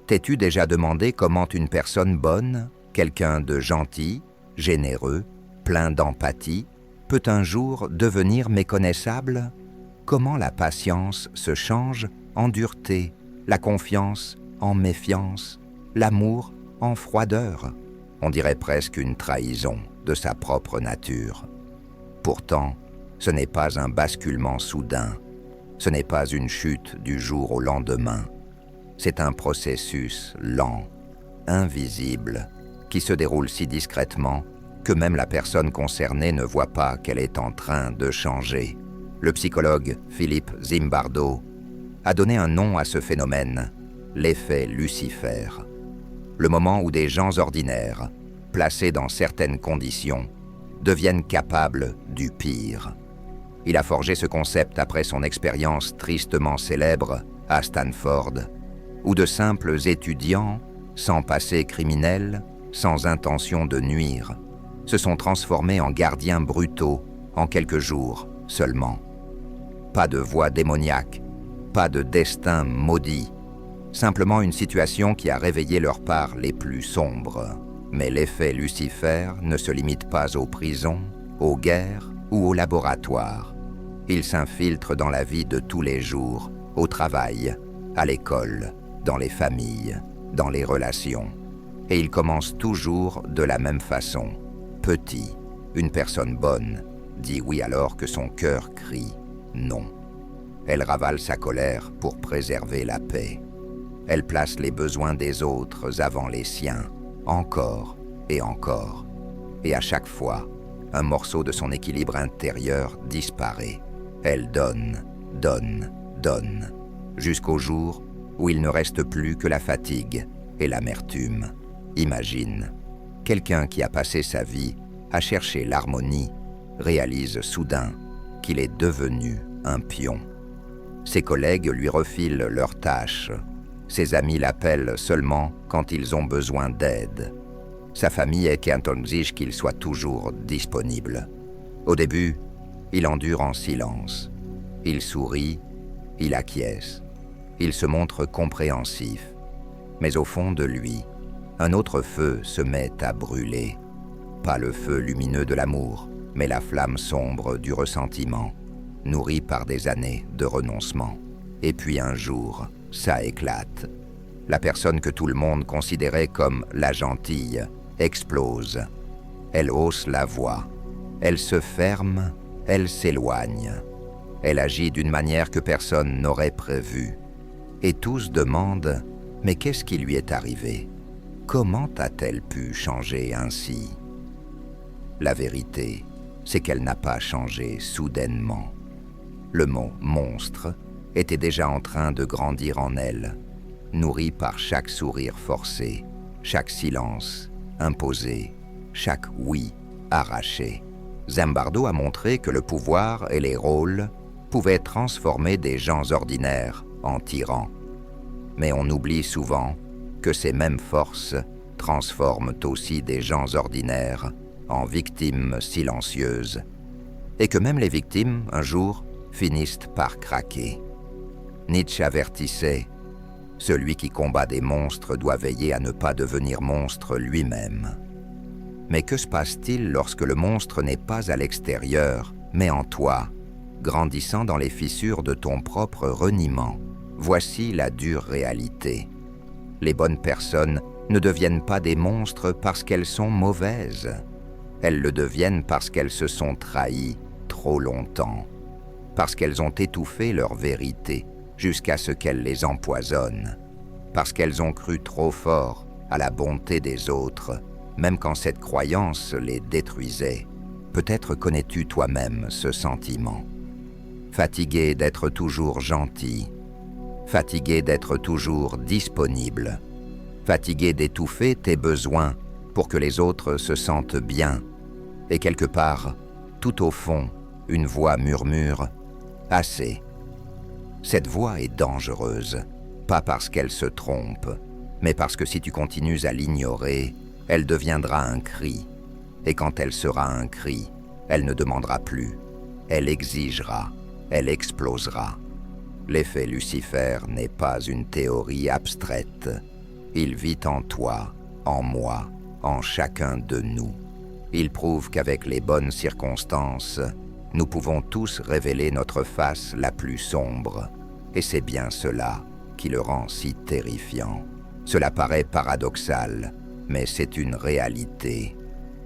T'es-tu déjà demandé comment une personne bonne, quelqu'un de gentil, généreux, plein d'empathie, peut un jour devenir méconnaissable? Comment la patience se change en dureté, la confiance en méfiance, l'amour en froideur? On dirait presque une trahison de sa propre nature. Pourtant, ce n'est pas un basculement soudain, ce n'est pas une chute du jour au lendemain. C'est un processus lent, invisible, qui se déroule si discrètement que même la personne concernée ne voit pas qu'elle est en train de changer. Le psychologue Philippe Zimbardo a donné un nom à ce phénomène, l'effet Lucifer. Le moment où des gens ordinaires, placés dans certaines conditions, deviennent capables du pire. Il a forgé ce concept après son expérience tristement célèbre à Stanford, où de simples étudiants, sans passé criminel, sans intention de nuire, se sont transformés en gardiens brutaux en quelques jours seulement. Pas de voix démoniaque, pas de destin maudit, simplement une situation qui a réveillé leurs parts les plus sombres. Mais l'effet Lucifer ne se limite pas aux prisons, aux guerres ou aux laboratoires. Il s'infiltre dans la vie de tous les jours, au travail, à l'école, dans les familles, dans les relations. Et il commence toujours de la même façon. Petit, une personne bonne, dit oui alors que son cœur crie non. Elle ravale sa colère pour préserver la paix. Elle place les besoins des autres avant les siens, encore et encore. Et à chaque fois, un morceau de son équilibre intérieur disparaît. Elle donne, donne, donne, jusqu'au jour où il ne reste plus que la fatigue et l'amertume. Imagine, quelqu'un qui a passé sa vie à chercher l'harmonie réalise soudain qu'il est devenu un pion. Ses collègues lui refilent leurs tâches. Ses amis l'appellent seulement quand ils ont besoin d'aide. Sa famille exige qu'il soit toujours disponible. Au début, il endure en silence. Il sourit, il acquiesce. Il se montre compréhensif. Mais au fond de lui, un autre feu se met à brûler. Pas le feu lumineux de l'amour, mais la flamme sombre du ressentiment, nourrie par des années de renoncement. Et puis un jour, ça éclate. La personne que tout le monde considérait comme la gentille explose. Elle hausse la voix. Elle se ferme, elle s'éloigne. Elle agit d'une manière que personne n'aurait prévue. Et tous demandent « Mais qu'est-ce qui lui est arrivé? Comment a-t-elle pu changer ainsi ?» La vérité, c'est qu'elle n'a pas changé soudainement. Le mot « monstre » était déjà en train de grandir en elle, nourri par chaque sourire forcé, chaque silence imposé, chaque « oui » arraché. Zimbardo a montré que le pouvoir et les rôles pouvaient transformer des gens ordinaires en tyrans. Mais on oublie souvent que ces mêmes forces transforment aussi des gens ordinaires en victimes silencieuses, et que même les victimes, un jour, finissent par craquer. Nietzsche avertissait « Celui qui combat des monstres doit veiller à ne pas devenir monstre lui-même. » Mais que se passe-t-il lorsque le monstre n'est pas à l'extérieur, mais en toi, grandissant dans les fissures de ton propre reniement? Voici la dure réalité. Les bonnes personnes ne deviennent pas des monstres parce qu'elles sont mauvaises. Elles le deviennent parce qu'elles se sont trahies trop longtemps, parce qu'elles ont étouffé leur vérité jusqu'à ce qu'elle les empoisonne, parce qu'elles ont cru trop fort à la bonté des autres, même quand cette croyance les détruisait. Peut-être connais-tu toi-même ce sentiment. Fatigué d'être toujours gentil, fatigué d'être toujours disponible, fatigué d'étouffer tes besoins pour que les autres se sentent bien, et quelque part, tout au fond, une voix murmure « Assez ». Cette voix est dangereuse, pas parce qu'elle se trompe, mais parce que si tu continues à l'ignorer, elle deviendra un cri. Et quand elle sera un cri, elle ne demandera plus, elle exigera, elle explosera. L'effet Lucifer n'est pas une théorie abstraite, Il vit en toi, en moi, en chacun de nous. Il prouve qu'avec les bonnes circonstances, nous pouvons tous révéler notre face la plus sombre. Et c'est bien cela qui le rend si terrifiant. Cela paraît paradoxal, mais c'est une réalité.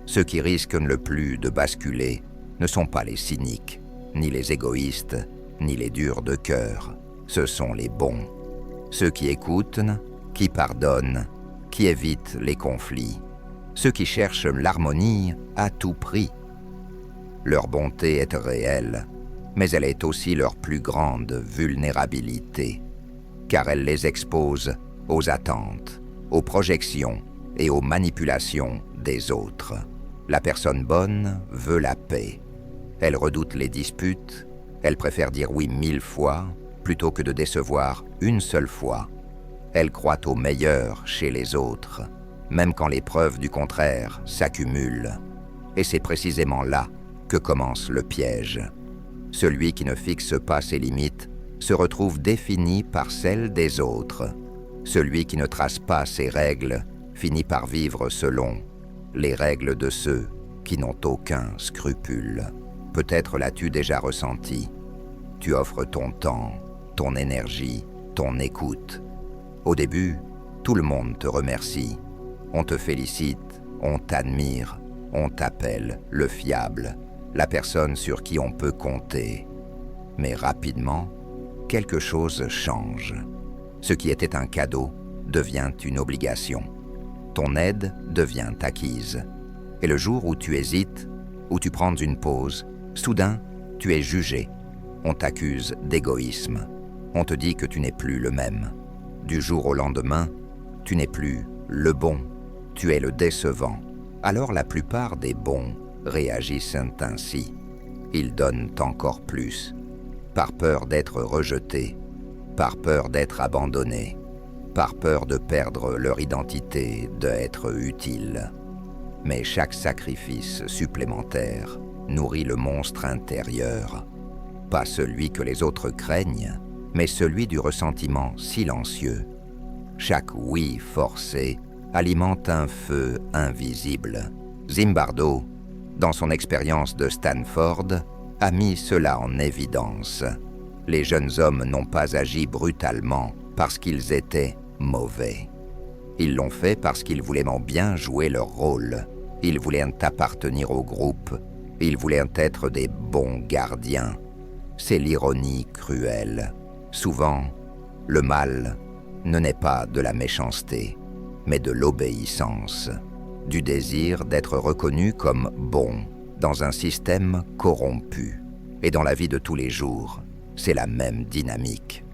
Ceux qui risquent le plus de basculer ne sont pas les cyniques, ni les égoïstes, ni les durs de cœur. Ce sont les bons. Ceux qui écoutent, qui pardonnent, qui évitent les conflits. Ceux qui cherchent l'harmonie à tout prix. Leur bonté est réelle, mais elle est aussi leur plus grande vulnérabilité, car elle les expose aux attentes, aux projections et aux manipulations des autres. La personne bonne veut la paix. Elle redoute les disputes, elle préfère dire oui 1000 fois plutôt que de décevoir une seule fois. Elle croit au meilleur chez les autres, même quand les preuves du contraire s'accumulent. Et c'est précisément là que commence le piège. Celui qui ne fixe pas ses limites se retrouve défini par celles des autres. Celui qui ne trace pas ses règles finit par vivre selon les règles de ceux qui n'ont aucun scrupule. Peut-être l'as-tu déjà ressenti. Tu offres ton temps, ton énergie, ton écoute. Au début, tout le monde te remercie. On te félicite, on t'admire, on t'appelle le fiable, la personne sur qui on peut compter. Mais rapidement, quelque chose change. Ce qui était un cadeau devient une obligation. Ton aide devient acquise. Et le jour où tu hésites, où tu prends une pause, soudain, tu es jugé. On t'accuse d'égoïsme. On te dit que tu n'es plus le même. Du jour au lendemain, tu n'es plus le bon. Tu es le décevant. Alors la plupart des bons réagissent ainsi. Ils donnent encore plus, par peur d'être rejetés, par peur d'être abandonnés, par peur de perdre leur identité, d'être utiles. Mais chaque sacrifice supplémentaire nourrit le monstre intérieur, pas celui que les autres craignent, mais celui du ressentiment silencieux. Chaque oui forcé alimente un feu invisible. Zimbardo, dans son expérience de Stanford, a mis cela en évidence. Les jeunes hommes n'ont pas agi brutalement parce qu'ils étaient mauvais. Ils l'ont fait parce qu'ils voulaient bien jouer leur rôle. Ils voulaient appartenir au groupe. Ils voulaient être des bons gardiens. C'est l'ironie cruelle. Souvent, le mal ne naît pas de la méchanceté, mais de l'obéissance, du désir d'être reconnu comme bon dans un système corrompu. Et dans la vie de tous les jours, c'est la même dynamique.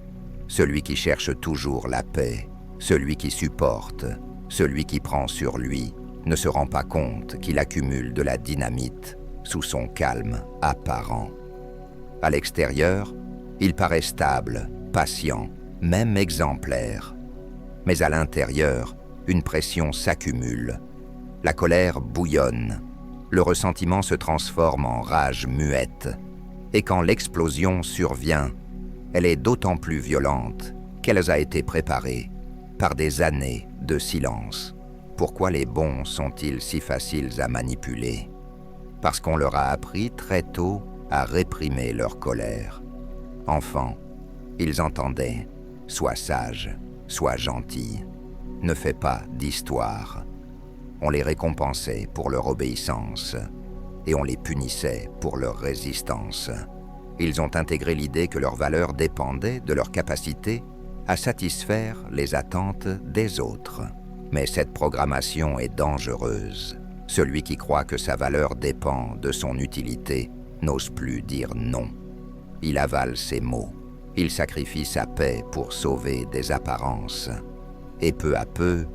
Celui qui cherche toujours la paix, celui qui supporte, celui qui prend sur lui, ne se rend pas compte qu'il accumule de la dynamite sous son calme apparent. À l'extérieur, il paraît stable, patient, même exemplaire. Mais à l'intérieur, une pression s'accumule. La colère bouillonne. Le ressentiment se transforme en rage muette. Et quand l'explosion survient, elle est d'autant plus violente qu'elle a été préparée par des années de silence. Pourquoi les bons sont-ils si faciles à manipuler? Parce qu'on leur a appris très tôt à réprimer leur colère. Enfants, ils entendaient « Sois sage, sois gentil, ne fais pas d'histoire ». On les récompensait pour leur obéissance et on les punissait pour leur résistance. Ils ont intégré l'idée que leur valeur dépendait de leur capacité à satisfaire les attentes des autres. Mais cette programmation est dangereuse. Celui qui croit que sa valeur dépend de son utilité n'ose plus dire non. Il avale ses mots. Il sacrifie sa paix pour sauver des apparences. Et peu à peu,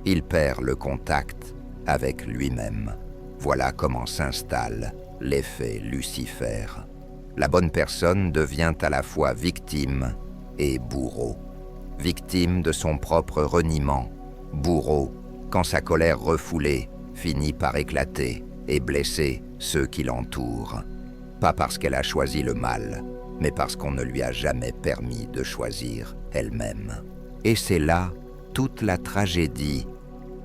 il perd le contact avec lui-même. Voilà comment s'installe l'effet Lucifer. La bonne personne devient à la fois victime et bourreau. Victime de son propre reniement, bourreau quand sa colère refoulée finit par éclater et blesser ceux qui l'entourent. Pas parce qu'elle a choisi le mal, mais parce qu'on ne lui a jamais permis de choisir elle-même. Et c'est là toute la tragédie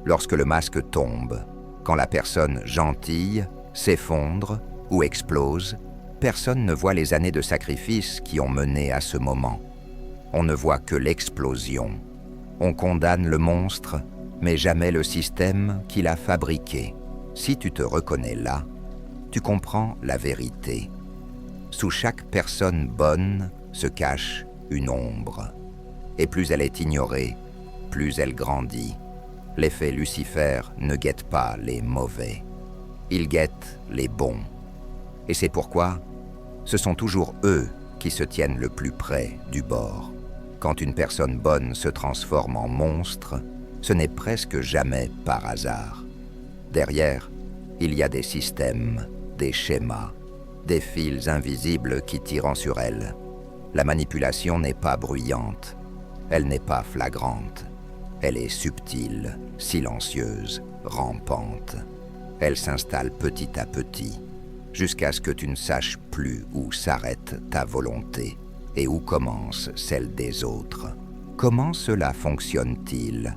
lorsque le masque tombe, quand la personne gentille s'effondre ou explose. Personne ne voit les années de sacrifice qui ont mené à ce moment. On ne voit que l'explosion. On condamne le monstre, mais jamais le système qui l'a fabriqué. Si tu te reconnais là, tu comprends la vérité. Sous chaque personne bonne se cache une ombre. Et plus elle est ignorée, plus elle grandit. L'effet Lucifer ne guette pas les mauvais. Il guette les bons. Et c'est pourquoi ce sont toujours eux qui se tiennent le plus près du bord. Quand une personne bonne se transforme en monstre, ce n'est presque jamais par hasard. Derrière, il y a des systèmes, des schémas, des fils invisibles qui tirent sur elle. La manipulation n'est pas bruyante, elle n'est pas flagrante. Elle est subtile, silencieuse, rampante. Elle s'installe petit à petit, jusqu'à ce que tu ne saches plus où s'arrête ta volonté et où commence celle des autres. Comment cela fonctionne-t-il?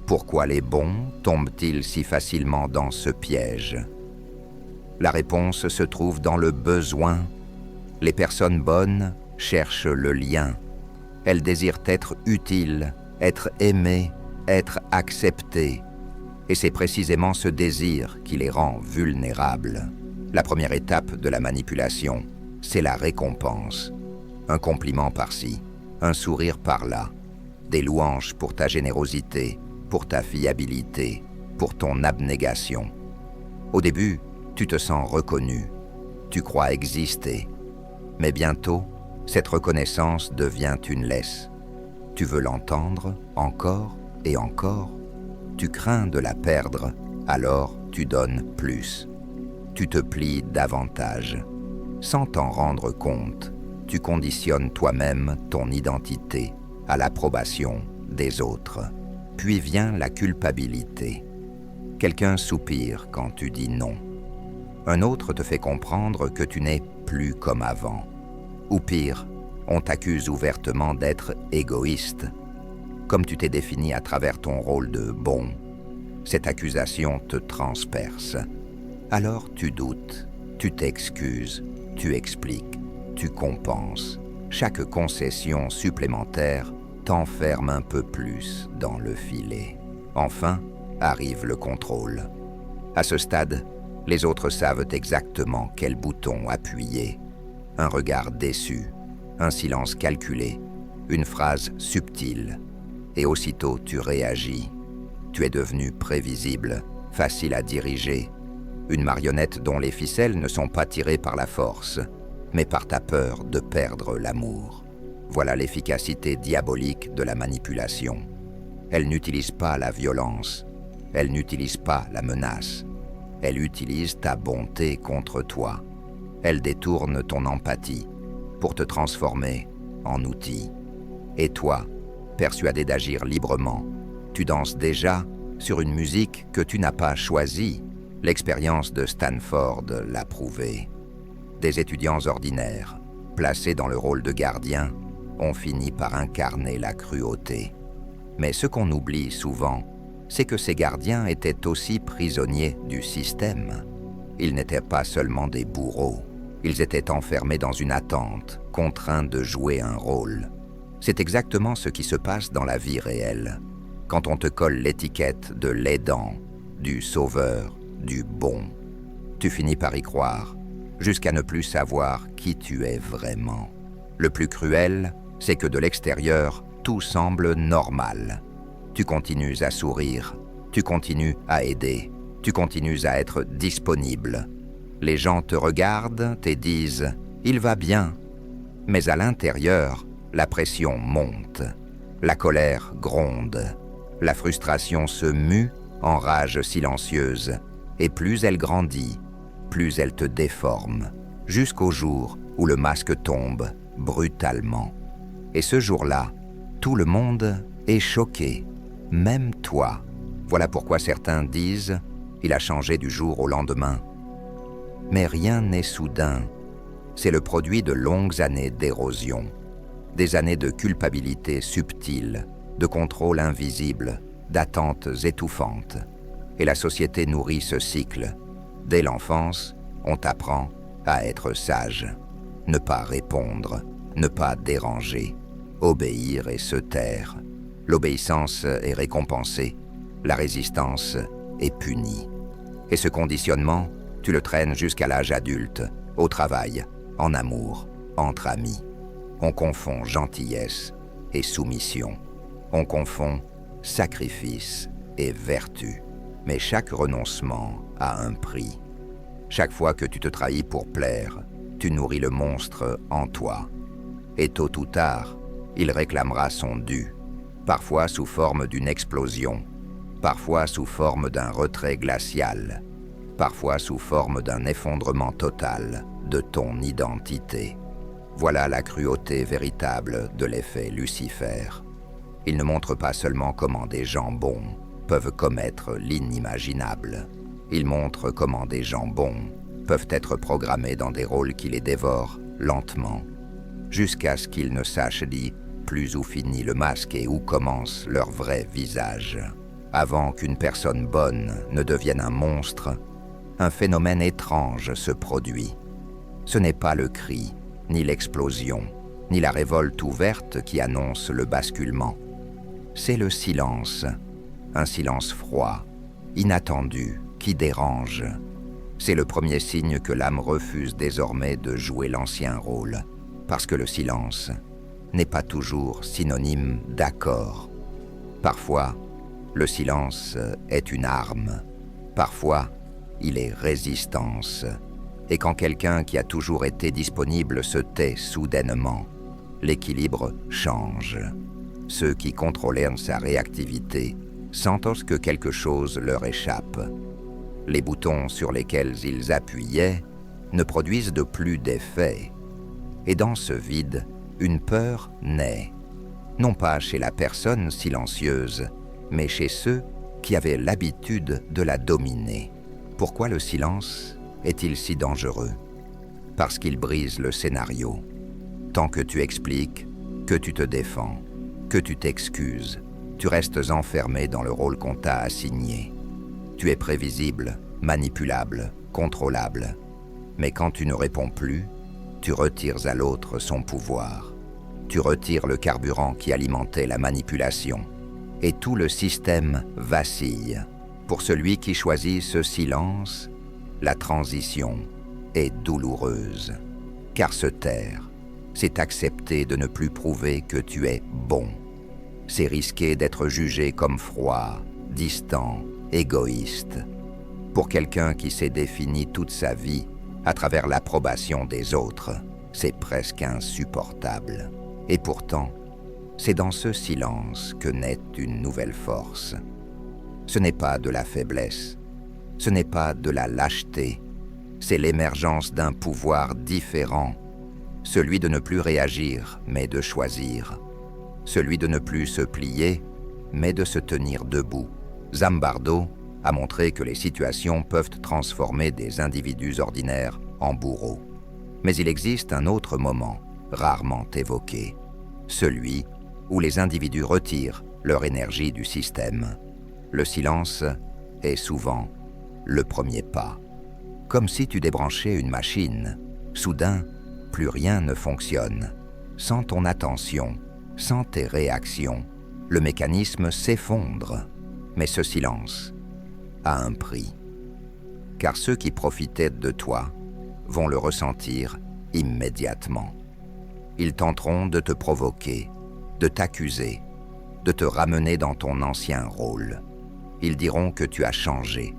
Pourquoi les bons tombent-ils si facilement dans ce piège? La réponse se trouve dans le besoin. Les personnes bonnes cherchent le lien. Elles désirent être utiles, être aimées, être acceptées. Et c'est précisément ce désir qui les rend vulnérables. La première étape de la manipulation, c'est la récompense. Un compliment par-ci, un sourire par-là, des louanges pour ta générosité, pour ta fiabilité, pour ton abnégation. Au début, tu te sens reconnu, tu crois exister. Mais bientôt, cette reconnaissance devient une laisse. Tu veux l'entendre encore et encore. Tu crains de la perdre, alors tu donnes plus. Tu te plies davantage. Sans t'en rendre compte, tu conditionnes toi-même ton identité à l'approbation des autres. Puis vient la culpabilité. Quelqu'un soupire quand tu dis non. Un autre te fait comprendre que tu n'es plus comme avant. Ou pire, on t'accuse ouvertement d'être égoïste. Comme tu t'es défini à travers ton rôle de bon, cette accusation te transperce. Alors tu doutes, tu t'excuses, tu expliques, tu compenses. Chaque concession supplémentaire t'enferme un peu plus dans le filet. Enfin, arrive le contrôle. À ce stade, les autres savent exactement quel bouton appuyer. Un regard déçu, un silence calculé, une phrase subtile. Et aussitôt tu réagis. Tu es devenu prévisible, facile à diriger. Une marionnette dont les ficelles ne sont pas tirées par la force, mais par ta peur de perdre l'amour. Voilà l'efficacité diabolique de la manipulation. Elle n'utilise pas la violence, elle n'utilise pas la menace. Elle utilise ta bonté contre toi. Elle détourne ton empathie pour te transformer en outil. Et toi, persuadé d'agir librement, tu danses déjà sur une musique que tu n'as pas choisie. L'expérience de Stanford l'a prouvé. Des étudiants ordinaires, placés dans le rôle de gardiens, ont fini par incarner la cruauté. Mais ce qu'on oublie souvent, c'est que ces gardiens étaient aussi prisonniers du système. Ils n'étaient pas seulement des bourreaux, ils étaient enfermés dans une attente, contraints de jouer un rôle. C'est exactement ce qui se passe dans la vie réelle, quand on te colle l'étiquette de l'aidant, du sauveur, du bon. Tu finis par y croire, jusqu'à ne plus savoir qui tu es vraiment. Le plus cruel, c'est que de l'extérieur, tout semble normal. Tu continues à sourire, tu continues à aider, tu continues à être disponible. Les gens te regardent et disent « il va bien ». Mais à l'intérieur, la pression monte, la colère gronde, la frustration se mue en rage silencieuse, et plus elle grandit, plus elle te déforme, jusqu'au jour où le masque tombe brutalement. Et ce jour-là, tout le monde est choqué, même toi. Voilà pourquoi certains disent « il a changé du jour au lendemain ». Mais rien n'est soudain. C'est le produit de longues années d'érosion, des années de culpabilité subtile, de contrôle invisible, d'attentes étouffantes. Et la société nourrit ce cycle. Dès l'enfance, on t'apprend à être sage, ne pas répondre, ne pas déranger, obéir et se taire. L'obéissance est récompensée, la résistance est punie. Et ce conditionnement, tu le traînes jusqu'à l'âge adulte, au travail, en amour, entre amis. On confond gentillesse et soumission. On confond sacrifice et vertu. Mais chaque renoncement a un prix. Chaque fois que tu te trahis pour plaire, tu nourris le monstre en toi. Et tôt ou tard, il réclamera son dû, parfois sous forme d'une explosion, parfois sous forme d'un retrait glacial, parfois sous forme d'un effondrement total de ton identité. Voilà la cruauté véritable de l'effet Lucifer. Il ne montre pas seulement comment des gens bons peuvent commettre l'inimaginable. Il montre comment des gens bons peuvent être programmés dans des rôles qui les dévorent lentement, jusqu'à ce qu'ils ne sachent ni plus où finit le masque et où commence leur vrai visage. Avant qu'une personne bonne ne devienne un monstre, un phénomène étrange se produit. Ce n'est pas le cri, ni l'explosion, ni la révolte ouverte qui annonce le basculement. C'est le silence, un silence froid, inattendu, qui dérange. C'est le premier signe que l'âme refuse désormais de jouer l'ancien rôle, parce que le silence n'est pas toujours synonyme d'accord. Parfois, le silence est une arme. Parfois, il est résistance. Et quand quelqu'un qui a toujours été disponible se tait soudainement, l'équilibre change. Ceux qui contrôlaient sa réactivité sentent que quelque chose leur échappe. Les boutons sur lesquels ils appuyaient ne produisent de plus d'effet. Et dans ce vide, une peur naît, non pas chez la personne silencieuse, mais chez ceux qui avaient l'habitude de la dominer. Pourquoi le silence est-il si dangereux? Parce qu'il brise le scénario. Tant que tu expliques, que tu te défends, que tu t'excuses, tu restes enfermé dans le rôle qu'on t'a assigné. Tu es prévisible, manipulable, contrôlable. Mais quand tu ne réponds plus, tu retires à l'autre son pouvoir. Tu retires le carburant qui alimentait la manipulation. Et tout le système vacille. Pour celui qui choisit ce silence, la transition est douloureuse. Car se taire, c'est accepter de ne plus prouver que tu es bon. C'est risquer d'être jugé comme froid, distant, égoïste. Pour quelqu'un qui s'est défini toute sa vie à travers l'approbation des autres, c'est presque insupportable. Et pourtant, c'est dans ce silence que naît une nouvelle force. Ce n'est pas de la faiblesse, ce n'est pas de la lâcheté, c'est l'émergence d'un pouvoir différent, celui de ne plus réagir, mais de choisir, celui de ne plus se plier, mais de se tenir debout. Zimbardo a montré que les situations peuvent transformer des individus ordinaires en bourreaux. Mais il existe un autre moment, rarement évoqué, celui où les individus retirent leur énergie du système. Le silence est souvent le premier pas. Comme si tu débranchais une machine. Soudain, plus rien ne fonctionne. Sans ton attention, sans tes réactions, le mécanisme s'effondre. Mais ce silence a un prix. Car ceux qui profitaient de toi vont le ressentir immédiatement. Ils tenteront de te provoquer, de t'accuser, de te ramener dans ton ancien rôle. Ils diront que tu as changé,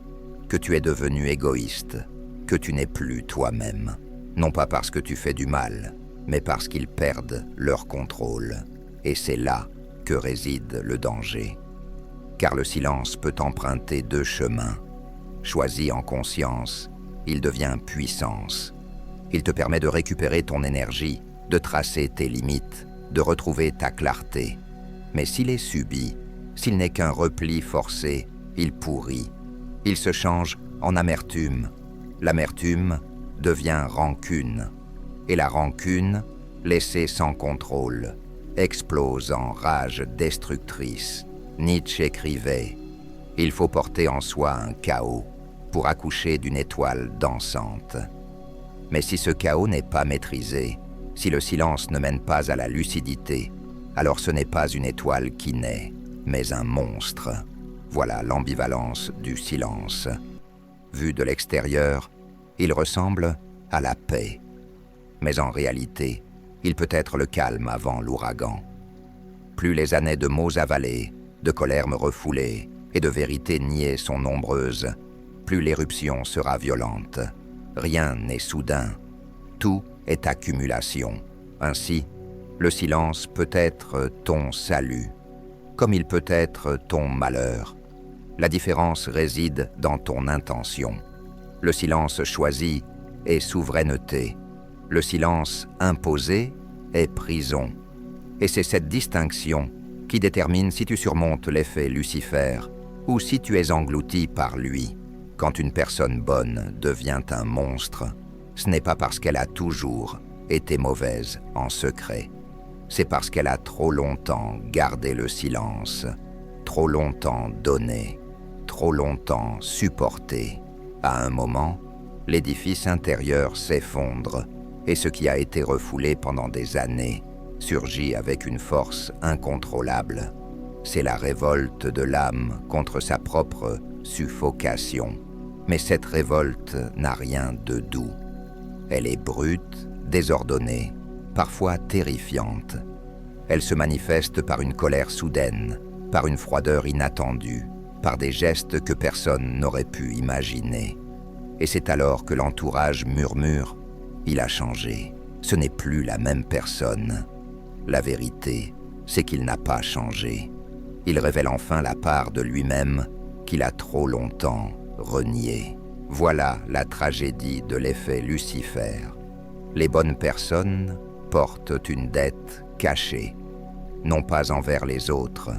que tu es devenu égoïste, que tu n'es plus toi-même. Non pas parce que tu fais du mal, mais parce qu'ils perdent leur contrôle. Et c'est là que réside le danger. Car le silence peut emprunter deux chemins. Choisi en conscience, il devient puissance. Il te permet de récupérer ton énergie, de tracer tes limites, de retrouver ta clarté. Mais s'il est subi, s'il n'est qu'un repli forcé, il pourrit. Il se change en amertume. L'amertume devient rancune. Et la rancune, laissée sans contrôle, explose en rage destructrice. Nietzsche écrivait « Il faut porter en soi un chaos pour accoucher d'une étoile dansante. » Mais si ce chaos n'est pas maîtrisé, si le silence ne mène pas à la lucidité, alors ce n'est pas une étoile qui naît, mais un monstre. Voilà l'ambivalence du silence. Vu de l'extérieur, il ressemble à la paix. Mais en réalité, il peut être le calme avant l'ouragan. Plus les années de mots avalés, de colère me refoulée et de vérités niées sont nombreuses, plus l'éruption sera violente. Rien n'est soudain. Tout est accumulation. Ainsi, le silence peut être ton salut, comme il peut être ton malheur. La différence réside dans ton intention. Le silence choisi est souveraineté. Le silence imposé est prison. Et c'est cette distinction qui détermine si tu surmontes l'effet Lucifer ou si tu es englouti par lui. Quand une personne bonne devient un monstre, ce n'est pas parce qu'elle a toujours été mauvaise en secret. C'est parce qu'elle a trop longtemps gardé le silence, trop longtemps donné, trop longtemps supporté. À un moment, l'édifice intérieur s'effondre et ce qui a été refoulé pendant des années surgit avec une force incontrôlable. C'est la révolte de l'âme contre sa propre suffocation. Mais cette révolte n'a rien de doux. Elle est brute, désordonnée, parfois terrifiante. Elle se manifeste par une colère soudaine, par une froideur inattendue, par des gestes que personne n'aurait pu imaginer. Et c'est alors que l'entourage murmure « Il a changé, ce n'est plus la même personne ». La vérité, c'est qu'il n'a pas changé. Il révèle enfin la part de lui-même qu'il a trop longtemps reniée. Voilà la tragédie de l'effet Lucifer. Les bonnes personnes portent une dette cachée, non pas envers les autres,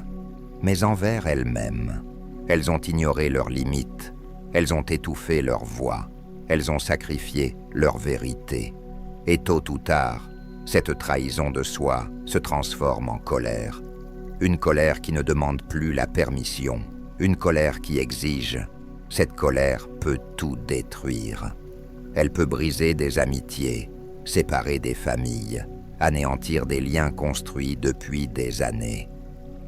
mais envers elles-mêmes. Elles ont ignoré leurs limites, elles ont étouffé leur voix, elles ont sacrifié leur vérité. Et tôt ou tard, cette trahison de soi se transforme en colère. Une colère qui ne demande plus la permission, une colère qui exige. Cette colère peut tout détruire. Elle peut briser des amitiés, séparer des familles, anéantir des liens construits depuis des années.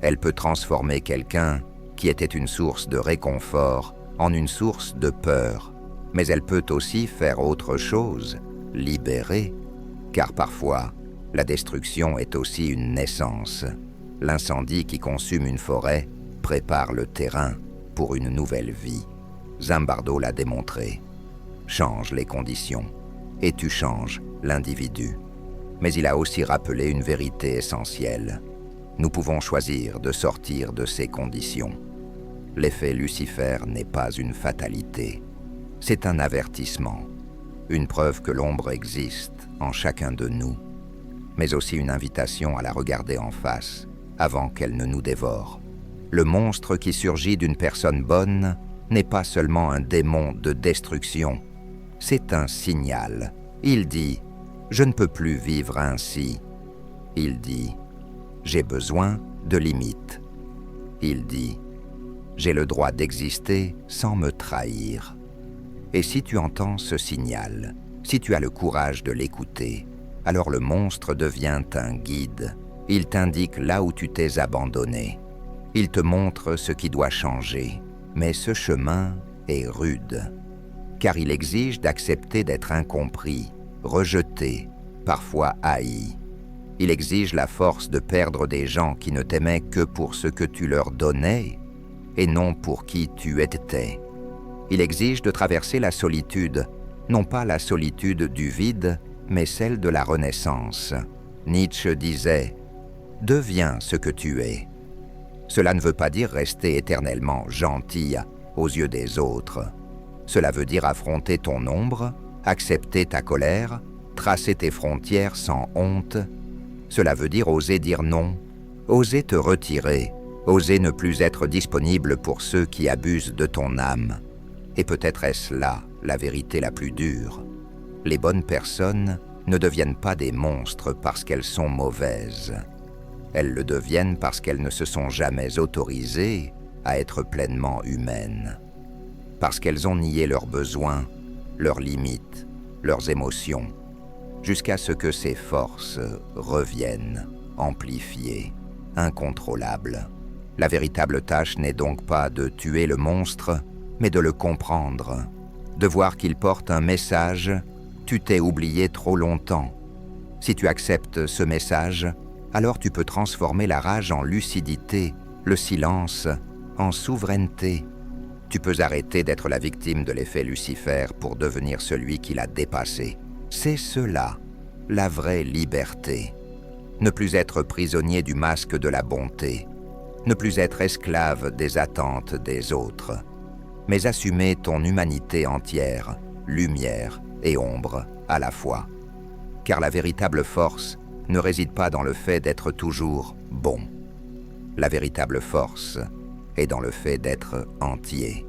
Elle peut transformer quelqu'un qui était une source de réconfort en une source de peur. Mais elle peut aussi faire autre chose, libérer. Car parfois, la destruction est aussi une naissance. L'incendie qui consume une forêt prépare le terrain pour une nouvelle vie. Zimbardo l'a démontré. Change les conditions, et tu changes l'individu. Mais il a aussi rappelé une vérité essentielle. Nous pouvons choisir de sortir de ces conditions. L'effet Lucifer n'est pas une fatalité. C'est un avertissement, une preuve que l'ombre existe en chacun de nous, mais aussi une invitation à la regarder en face avant qu'elle ne nous dévore. Le monstre qui surgit d'une personne bonne n'est pas seulement un démon de destruction, c'est un signal. Il dit « Je ne peux plus vivre ainsi ». Il dit « J'ai besoin de limites ». Il dit « J'ai le droit d'exister sans me trahir ». Et si tu entends ce signal, si tu as le courage de l'écouter, alors le monstre devient un guide. Il t'indique là où tu t'es abandonné. Il te montre ce qui doit changer. Mais ce chemin est rude, car il exige d'accepter d'être incompris, rejeté, parfois haï. Il exige la force de perdre des gens qui ne t'aimaient que pour ce que tu leur donnais et non pour qui tu étais. Il exige de traverser la solitude, non pas la solitude du vide, mais celle de la renaissance. Nietzsche disait « Deviens ce que tu es ». Cela ne veut pas dire rester éternellement gentil aux yeux des autres. Cela veut dire affronter ton ombre, accepter ta colère, tracer tes frontières sans honte. Cela veut dire oser dire non, oser te retirer, oser ne plus être disponible pour ceux qui abusent de ton âme. Et peut-être est-ce là la vérité la plus dure. Les bonnes personnes ne deviennent pas des monstres parce qu'elles sont mauvaises. Elles le deviennent parce qu'elles ne se sont jamais autorisées à être pleinement humaines. Parce qu'elles ont nié leurs besoins, leurs limites, leurs émotions, jusqu'à ce que ces forces reviennent, amplifiées, incontrôlables. La véritable tâche n'est donc pas de tuer le monstre, mais de le comprendre, de voir qu'il porte un message « Tu t'es oublié trop longtemps ». Si tu acceptes ce message, alors tu peux transformer la rage en lucidité, le silence en souveraineté. Tu peux arrêter d'être la victime de l'effet Lucifer pour devenir celui qui l'a dépassé. C'est cela, la vraie liberté. Ne plus être prisonnier du masque de la bonté, ne plus être esclave des attentes des autres, mais assumer ton humanité entière, lumière et ombre à la fois. Car la véritable force ne réside pas dans le fait d'être toujours bon. La véritable force est dans le fait d'être entier.